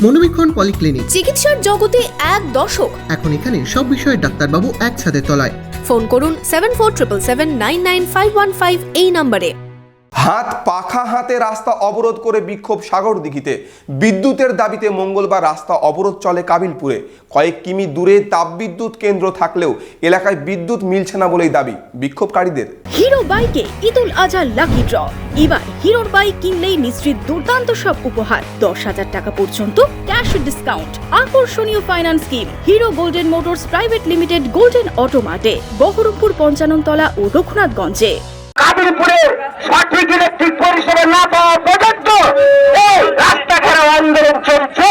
মনোবীক্ষণ polyclinic, চিকিৎসার জগতে এক দশক। এখন এখানে সব বিষয়ে ডাক্তারবাবু একসাথে তলায়। ফোন করুন 7477999515 এই নম্বরে। হাত পাখা হাতে রাস্তা অবরোধ করে বিক্ষোভ সাগরদিঘিতে। বিদ্যুতের দাবিতে মঙ্গলবার রাস্তা অবরোধ চলে কাবিলপুরে। কয়েক কিমি দূরে তাপবিদ্যুৎ কেন্দ্র থাকলেও এলাকায় বিদ্যুৎ মিলছে না বলেই দাবি বিক্ষোভকারীদের। হিরো বাইকে ঈদুল আজহা লাকি ড্র। এবার হিরোর বাইক কিনলেই নিশ্চিত দুর্দান্ত সব উপহার, 10,000 টাকা পর্যন্ত ক্যাশ ডিসকাউন্ট, আকর্ষণীয় finance scheme. Hero Golden Motors Private Limited, golden অটোমার্টে, বহরমপুর, পঞ্চাননতলা ও রঘুনাথগঞ্জে। কাবিলপুরে সঠিক ইলেকট্রিক পরিষেবা না পাওয়া পর্যন্ত এই রাস্তা ঘেরাও আন্দোলন চলবে।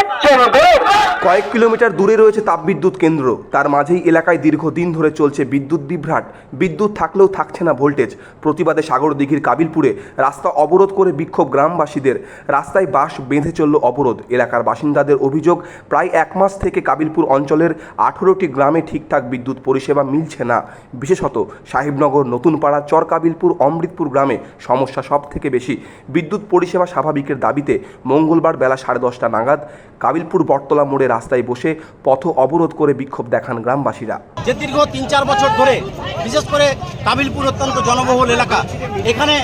কয়েক কিলোমিটার দূরে রয়েছে তাপবিদ্যুৎ কেন্দ্র, তার মাঝেই এলাকায় দীর্ঘদিন ধরে চলছে বিদ্যুৎ বিভ্রাট। বিদ্যুৎ থাকলেও থাকছে না ভোল্টেজ। প্রতিবাদে সাগরদিঘির কাবিলপুরে রাস্তা অবরোধ করে বিক্ষোভ গ্রামবাসীদের। রাস্তায় বাঁশ বেঁধে চলল অবরোধ। এলাকার বাসিন্দাদের অভিযোগ, প্রায় 1 মাস থেকে কাবিলপুর অঞ্চলের 18টি গ্রামে ঠিকঠাক বিদ্যুৎ পরিষেবা মিলছে না। বিশেষত সাহেবনগর, নতুনপাড়া, চর কাবিলপুর, অমৃতপুর গ্রামে সমস্যা সব থেকে বেশি। বিদ্যুৎ পরিষেবা স্বাভাবিকের দাবিতে মঙ্গলবার বেলা 10:30 নাগাদ কাবিলপুর বটতলা মোড়ে রাস্তায় বসে পথ অবরোধ করে বিক্ষোভ দেখান গ্রামবাসীরা। যে দীর্ঘ 3-4 বছর ধরে, বিশেষ করে কাবিলপুর অত্যন্ত জনবহুল এলাকা, এখানে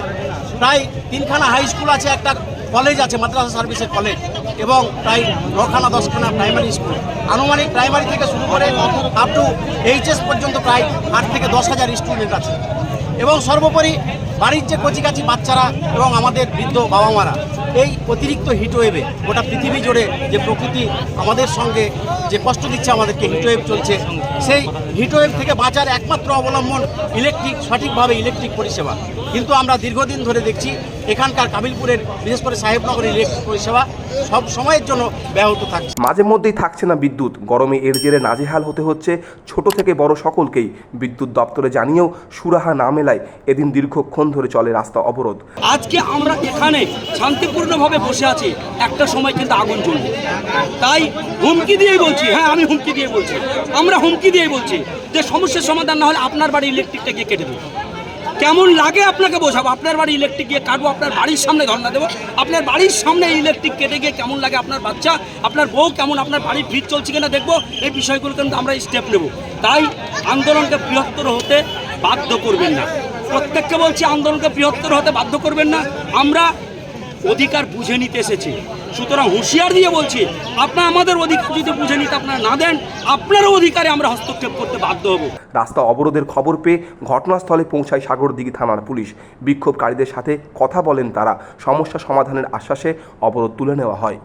প্রায় 3খানা হাই স্কুল আছে, একটা কলেজ আছে, মাদ্রাসা সার্ভিসের কলেজ, এবং প্রায় 9খানা 10খানা প্রাইমারি স্কুল। আনুমানিক প্রাইমারি থেকে শুরু করে আপ টু এইচএস পর্যন্ত প্রায় 8 থেকে 10,000 স্টুডেন্ট আছে। এবং সর্বোপরি বাড়ির যে কচিকাচি বাচ্চারা এবং আমাদের বৃদ্ধ বাবা মারা, এই অতিরিক্ত হিটওয়েভে গোটা পৃথিবী জুড়ে যে প্রকৃতি আমাদের সঙ্গে যে কষ্ট দিচ্ছে, আমাদেরকে হিটওয়েভ চলছে, সেই হিটওয়েভ থেকে বাঁচার একমাত্র অবলম্বন ইলেকট্রিক, সঠিকভাবে ইলেকট্রিক পরিষেবা। কিন্তু আমরা দীর্ঘদিন ধরে দেখছি এখানকার কাবিলপুরের, বিশেষ করে সাহেবনগরের ইলেকট্রিক পরিষেবা সব সময়ের জন্য ব্যাহত থাকছে। মাঝে মধ্যেই থাকছে না বিদ্যুৎ। গরমে এর জেরে নাজেহাল হতে হচ্ছে ছোট থেকে বড় সকলকেই। বিদ্যুৎ দপ্তরে জানিয়েও সুরাহা না মেলায় এদিন দীর্ঘক্ষণ ধরে চলে রাস্তা অবরোধ। আজকে আমরা এখানে শান্তিপূর্ণভাবে বসে আছি, একটা সময় কিন্তু আগুন জ্বলবে। তাই হুমকি দিয়েই বলছি, হ্যাঁ আমি হুমকি দিয়ে বলছি, আমরা হুমকি দিয়ে বলছি যে সমস্যার সমাধান না হলে আপনার বাড়ি ইলেকট্রিকটা গিয়ে কেটে দেবো। কেমন লাগে আপনাকে বোঝাবো, আপনার বাড়ি ইলেকট্রিক গিয়ে কাটবো, আপনার বাড়ির সামনে ধর্ণা দেবো। আপনার বাড়ির সামনে ইলেকট্রিক কেটে গিয়ে কেমন লাগে, আপনার বাচ্চা, আপনার বউ কেমন, আপনার বাড়ির ফ্রিজ চলছে কিনা দেখবো। এই বিষয়গুলো কিন্তু আমরা স্টেপ নেব। তাই আন্দোলনকে বৃহত্তর হতে বাধ্য করবেন না। প্রত্যেককে বলছি, আন্দোলনকে বৃহত্তর হতে বাধ্য করবেন না। আমরা অধিকার বুঝে নিতে এসেছি, সুতরাং হুঁশিয়ার দিয়ে বলছি, আপনারা আমাদের অধিকার যদি বুঝে নিতে আপনারা না দেন, আপনারও অধিকারে আমরা হস্তক্ষেপ করতে বাধ্য হব। রাস্তা অবরোধের খবর পেয়ে ঘটনাস্থলে পৌঁছায় সাগরদিঘি থানার পুলিশ। বিক্ষোভকারীদের সাথে কথা বলেন তারা। সমস্যা সমাধানের আশ্বাসে অবরোধ তুলে নেওয়া হয়।